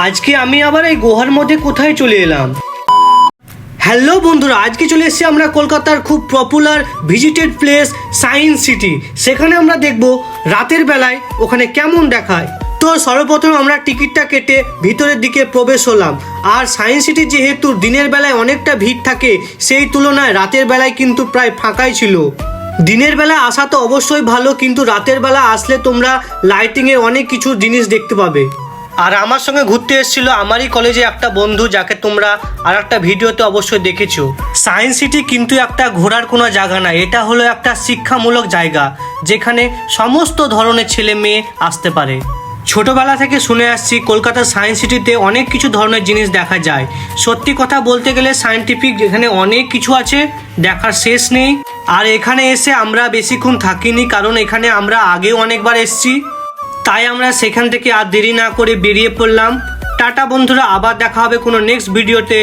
আজকে আমি আবার এই গুহার মধ্যে কোথায় চলে এলাম। হ্যালো বন্ধুরা, আজকে চলে এসেছি আমরা কলকাতার খুব popular visited place science city. সেখানে আমরা দেখব রাতের বেলায় ওখানে কেমন দেখায়। তো সর্বপ্রথম আমরা টিকিটটা কেটে ভিতরের দিকে প্রবেশ হলাম। আর সায়েন্স সিটি যেহেতু দিনের বেলায় অনেকটা ভিড় থাকে, সেই তুলনায় রাতের বেলায় কিন্তু প্রায় ফাঁকাই ছিল। দিনের বেলা আসা তো অবশ্যই ভালো, কিন্তু রাতের বেলা আসলে তোমরা লাইটিংয়ের অনেক কিছু জিনিস দেখতে পাবে। আর আমার সঙ্গে ঘুরতে এসেছিল আমারই কলেজে একটা বন্ধু, যাকে তোমরা আর একটা ভিডিওতে অবশ্যই দেখেছো। সায়েন্স সিটি কিন্তু একটা ঘোরার কোনো জায়গা না, এটা হলো একটা শিক্ষামূলক জায়গা, যেখানে সমস্ত ধরনের ছেলে মেয়ে আসতে পারে। ছোটবেলা থেকে শুনে আসছি কলকাতার সায়েন্স সিটিতে অনেক কিছু ধরনের জিনিস দেখা যায়। সত্যি কথা বলতে গেলে সায়েন্টিফিক এখানে অনেক কিছু আছে, দেখার শেষ নেই। আর এখানে এসে আমরা বেশিক্ষণ থাকিনি, কারণ এখানে আমরা আগেও অনেকবার এসেছি। তাই আমরা সেখান থেকে আর দেরি না করে বেরিয়ে পড়লাম। টাটা বন্ধুরা, আবার দেখা হবে কোনো নেক্সট ভিডিওতে।